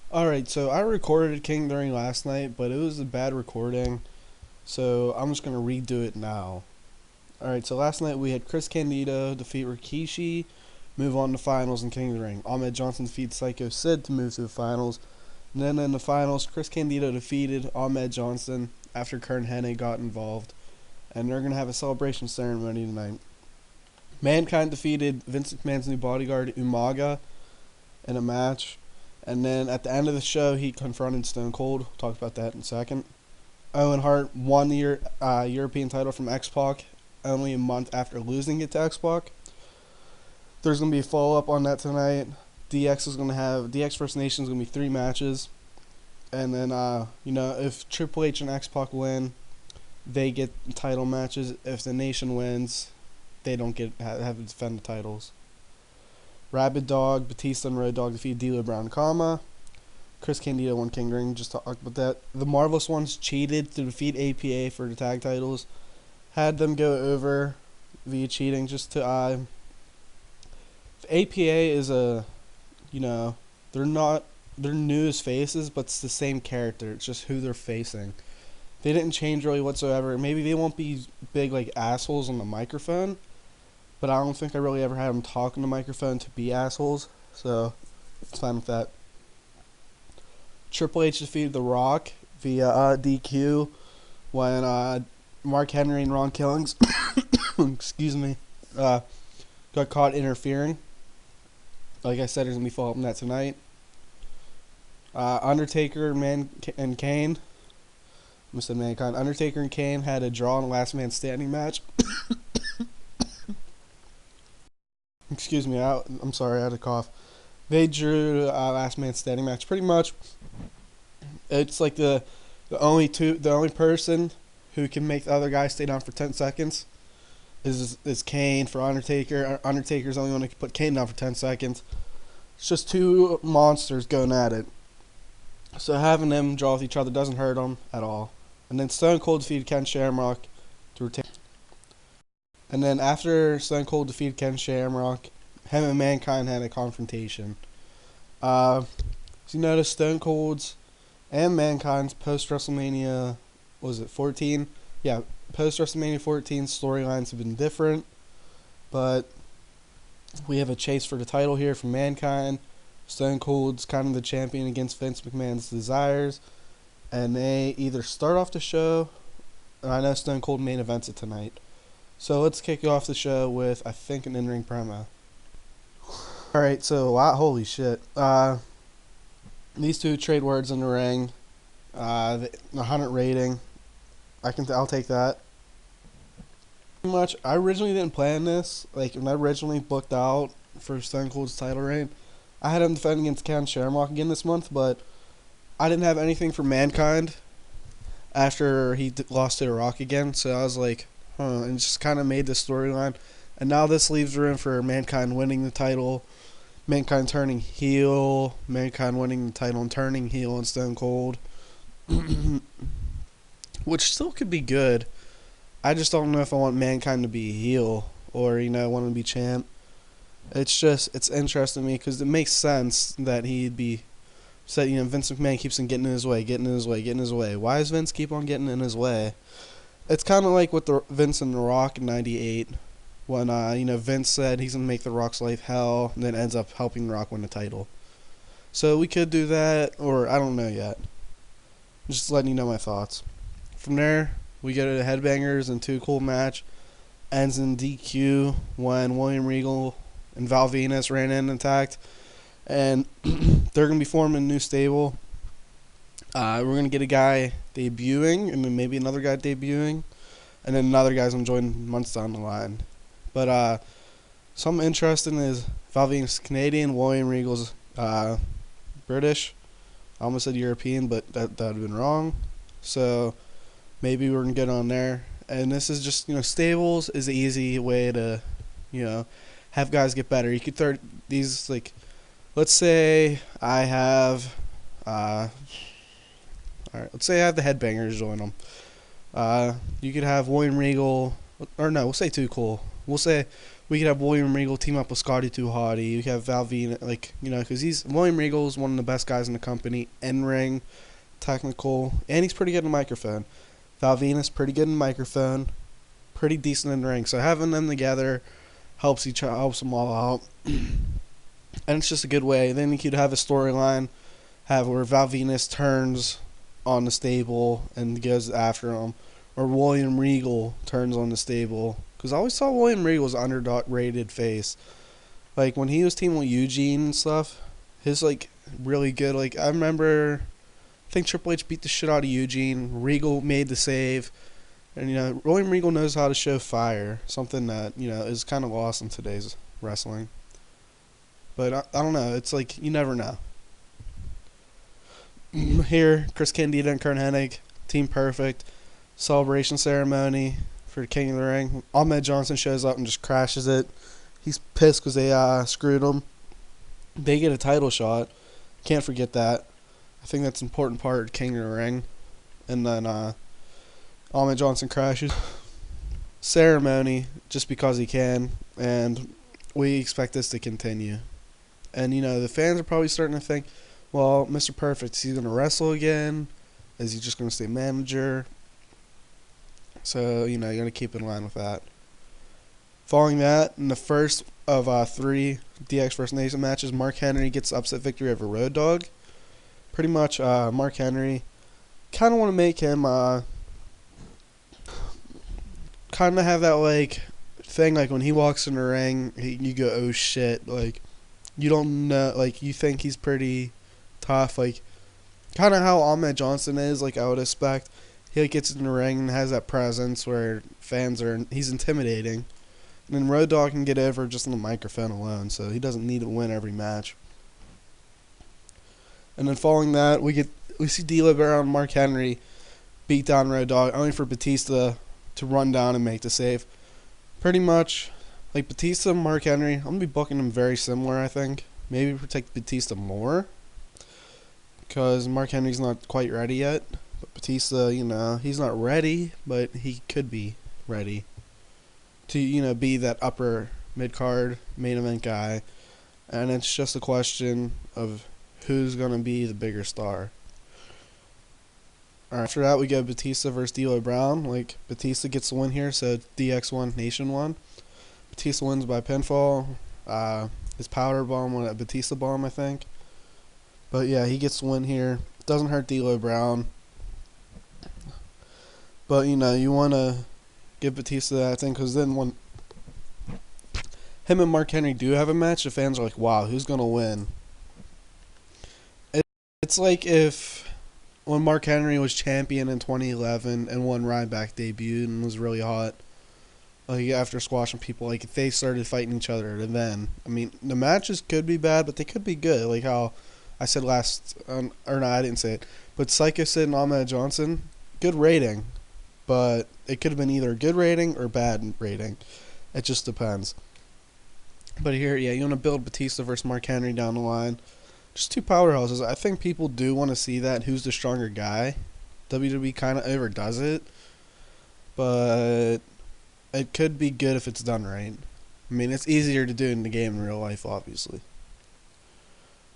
Alright, so I recorded King during last night, but it was a bad recording, so I'm just gonna redo it now. Alright, so last night we had Chris Candido defeat Rikishi, move on to finals in King of the Ring. Ahmed Johnson defeats Psycho Sid to move to the finals. And then in the finals, Chris Candido defeated Ahmed Johnson after Kern Henne got involved. And they're gonna have a celebration ceremony tonight. Mankind defeated Vince McMahon's new bodyguard, Umaga, in a match. And then at the end of the show, he confronted Stone Cold. We'll talk about that in a second. Owen Hart won the European title from X-Pac only a month after losing it to X-Pac. There's going to be a follow-up on that tonight. DX First Nation is going to be 3 matches. And then, if Triple H and X-Pac win, they get title matches. If the Nation wins, they don't have to defend the titles. Rabid Dog, Batista, and Road Dogg defeated D'Lo Brown, Chris Candido won King Ring. Just talked about that. The Marvelous Ones cheated to defeat APA for the tag titles. Had them go over via cheating. Just to APA is they're new as faces, but it's the same character. It's just who they're facing. They didn't change really whatsoever. Maybe they won't be big like assholes on the microphone, but I don't think I really ever had them talk on the microphone to be assholes, so it's fine with that. Triple H defeated The Rock via DQ when Mark Henry and Ron Killings got caught interfering. Like I said, there's going to be follow-up on that tonight. Undertaker and Kane. I said Mankind. Undertaker and Kane had a draw in a last man standing match. Excuse me, I'm sorry, I had a cough. They drew last man standing match. Pretty much, it's like the only person who can make the other guy stay down for 10 seconds is Kane for Undertaker. Undertaker's only going to put Kane down for 10 seconds. It's just 2 monsters going at it. So having them draw with each other doesn't hurt them at all. And then Stone Cold defeated Ken Shamrock to retain. And then after Stone Cold defeated Ken Shamrock, him and Mankind had a confrontation. So you notice Stone Cold's and Mankind's post WrestleMania, was it 14? Yeah, post WrestleMania 14 storylines have been different, but we have a chase for the title here from Mankind. Stone Cold's kind of the champion against Vince McMahon's desires, and they either start off the show, and I know Stone Cold main events it tonight. So let's kick off the show with, I think, an in-ring promo. Alright, so, wow, holy shit. These two trade words in the ring. 100 rating. I'll take that. Pretty much, I originally didn't plan this. Like, when I originally booked out for Stone Cold's title reign, I had him defend against Ken Shamrock again this month, but I didn't have anything for Mankind after he lost to The Rock again, so I was like, and just kind of made this storyline. And now this leaves room for Mankind winning the title, Mankind turning heel, Mankind winning the title and turning heel on Stone Cold, which still could be good. I just don't know if I want Mankind to be heel or, want him to be champ. It's interesting to me because it makes sense that he'd be said, Vince McMahon keeps on getting in his way. Why does Vince keep on getting in his way? It's kind of like with the Vince and The Rock in '98 when, Vince said he's going to make The Rock's life hell and then ends up helping The Rock win the title. So we could do that, or I don't know yet. Just letting you know my thoughts. From there, we go to the Headbangers and Too Cool match. Ends in DQ when William Regal and Val Venus ran in and attacked. And they're going to be forming a new stable. We're going to get a guy debuting, and then maybe another guy debuting, and then another guy's going to join months down the line. But something interesting is Val Venus is Canadian, William Regal's British. I almost said European, but that would have been wrong. So maybe we're going to get on there. And this is just, stables is an easy way to, have guys get better. You could throw these, like, let's say I have, alright, let's say I have the Headbangers join them. You could have William Regal, or no, we'll say Too Cool. We'll say We could have William Regal team up with Scotty 2 Hottie. We could have Val Venus, like, because William Regal is one of the best guys in the company, in ring, technical, and he's pretty good in microphone. Val Venus, pretty good in microphone, pretty decent in the ring. So having them together helps them all out, and it's just a good way. Then you could have a storyline, have where Val Venus turns on the stable and goes after him, or William Regal turns on the stable. Because I always saw William Regal as an underrated face. Like when he was teaming with Eugene and stuff, his like really good. Like I remember, I think Triple H beat the shit out of Eugene. Regal made the save. And, William Regal knows how to show fire. Something that, is kind of lost in today's wrestling. But I don't know. It's like, you never know. Here, Chris Candido and Kurt Hennig, Team Perfect. Celebration ceremony for King of the Ring. Ahmed Johnson shows up and just crashes it. He's pissed because they screwed him. They get a title shot. Can't forget that. I think that's an important part of King of the Ring. And then Ahmed Johnson crashes. Ceremony, just because he can, and we expect this to continue. And, the fans are probably starting to think, well, Mr. Perfect, is he going to wrestle again? Is he just going to stay manager? So, you're going to keep in line with that. Following that, in the first of 3 DX vs. Nation matches, Mark Henry gets upset victory over Road Dogg. Pretty much, Mark Henry, kind of want to make him kind of have that, like, thing, like, when he walks in the ring, you go, oh, shit, like, you don't know, like, you think he's pretty tough, like, kind of how Ahmed Johnson is, like, I would expect. He, like, gets in the ring and has that presence where he's intimidating. And then Road Dogg can get over just on the microphone alone, so he doesn't need to win every match. And then following that, we see D'Lo Brown and Mark Henry beat down Road Dogg, only for Batista to run down and make the save. Pretty much, like Batista and Mark Henry, I'm going to be booking them very similar, I think. Maybe protect Batista more, because Mark Henry's not quite ready yet. But Batista, he's not ready, but he could be ready to, be that upper mid-card main event guy. And it's just a question of who's going to be the bigger star. After that, we go Batista versus D'Lo Brown. Like, Batista gets the win here, so DX won, Nation won. Batista wins by pinfall. His powder bomb won a Batista bomb, I think. But yeah, he gets the win here. Doesn't hurt D'Lo Brown. But, you want to give Batista that thing, because then when him and Mark Henry do have a match, the fans are like, wow, who's going to win? It's like when Mark Henry was champion in 2011 and won Ryback debuted and was really hot, like after squashing people, like if they started fighting each other then. I mean, the matches could be bad, but they could be good. Like how I said last, or no, I didn't say it, but Psycho Sid and Ahmed Johnson, good rating, but it could have been either a good rating or bad rating. It just depends. But here, yeah, you want to build Batista versus Mark Henry down the line. Just 2 powerhouses. I think people do want to see that. Who's the stronger guy? WWE kind of overdoes it, but it could be good if it's done right. I mean, it's easier to do in the game in real life, obviously.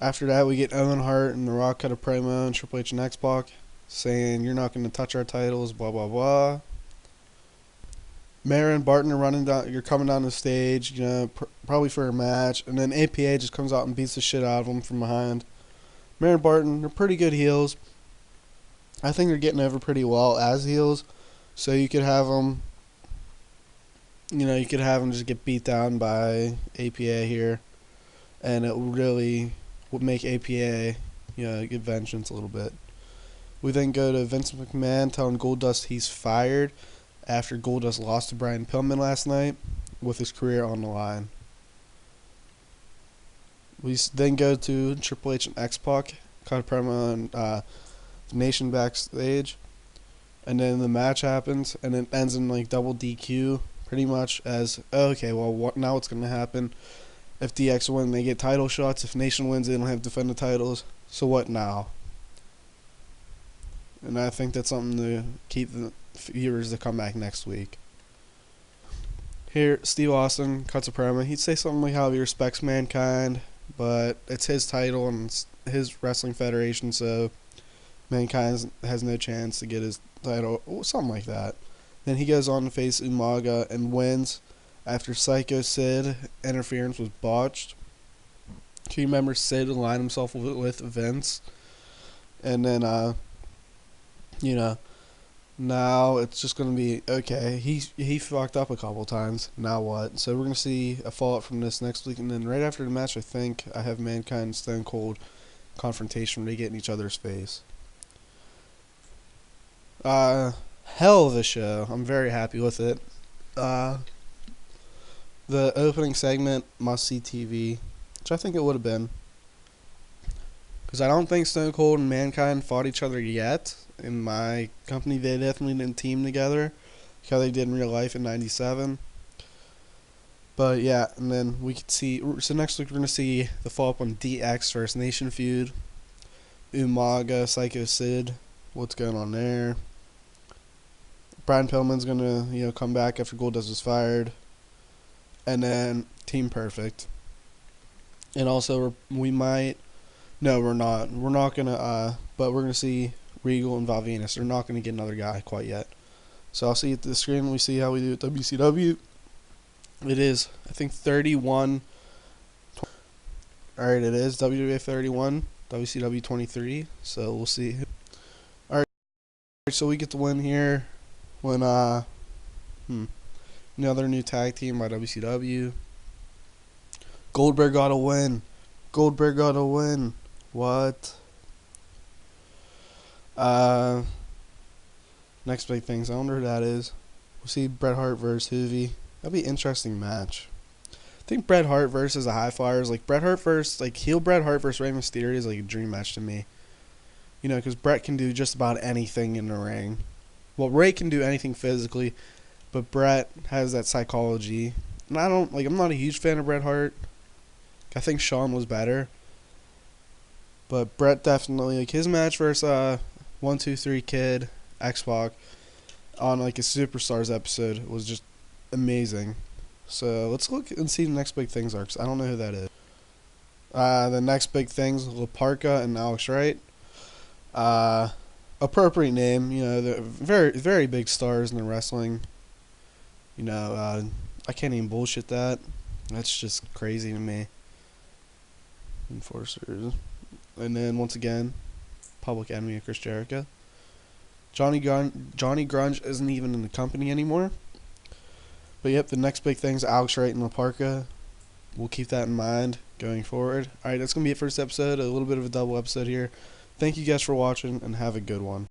After that, we get Owen Hart and The Rock cut a promo and Triple H and X-Pac saying, you're not going to touch our titles, blah, blah, blah. Mara and Barton you're coming down the stage, probably for a match, and then APA just comes out and beats the shit out of them from behind. Mara and Barton, they're pretty good heels. I think they're getting over pretty well as heels, so you could have them, just get beat down by APA here, and it really would make APA, get vengeance a little bit. We then go to Vince McMahon telling Goldust he's fired after Goldust lost to Brian Pillman last night with his career on the line. We then go to Triple H and X-Pac, cut a promo on the Nation backstage, and then the match happens, and it ends in like double DQ, pretty much as, okay, well, now what's going to happen? If DX win, they get title shots. If Nation wins, they don't have to defend the titles. So what now? And I think that's something to keep the viewers to come back next week. Here, Steve Austin cuts a promo. He'd say something like how he respects Mankind, but it's his title and it's his wrestling federation, so Mankind has no chance to get his title, something like that. Then he goes on to face Umaga and wins after Psycho Sid interference was botched. Team member Sid aligned himself with Vince, and then you know, now it's just gonna be okay. He fucked up a couple times. Now what? So we're gonna see a fallout from this next week, and then right after the match, I think I have Mankind and Stone Cold confrontation where they get in each other's face. Hell of a show. I'm very happy with it. The opening segment, must see TV, which I think it would have been. Because I don't think Stone Cold and Mankind fought each other yet. In my company, they definitely didn't team together, like how they did in real life in '97. But yeah, and then we could see. So next week we're gonna see the follow up on DX First Nation feud, Umaga, Psycho Sid, what's going on there. Brian Pillman's gonna come back after Goldust was fired, and then Team Perfect. And also we might. No, we're not. We're not gonna. But we're gonna see Regal and Val Venis. They're not gonna get another guy quite yet. So I'll see you at the screen when we see how we do at WCW. It is, I think, 31. Alright, it is WWF 31, WCW 23. So we'll see. Alright, so we get the win here when another new tag team by WCW. Goldberg got a win. Goldberg got a win. What? Next big things. I wonder who that is. We'll see Bret Hart versus Hoovy. That'd be an interesting match. I think Bret Hart versus the High Flyers, like Bret Hart versus, like heel Bret Hart versus Rey Mysterio is like a dream match to me. Because Bret can do just about anything in the ring. Well, Ray can do anything physically, but Bret has that psychology. And I'm not a huge fan of Bret Hart. I think Shawn was better. But Bret definitely, like his match versus 1-2-3 Kid, X-Pac, on like a Superstars episode was just amazing. So let's look and see the next big things are, 'cause I don't know who that is. The next big things, La Parka and Alex Wright. Appropriate name, they're very, very big stars in the wrestling. I can't even bullshit that. That's just crazy to me. Enforcers. And then, once again, Public Enemy of Chris Jericho. Johnny Grunge isn't even in the company anymore. But yep, the next big thing's Alex Wright and La Parka. We'll keep that in mind going forward. Alright, that's going to be it for this episode. A little bit of a double episode here. Thank you guys for watching, and have a good one.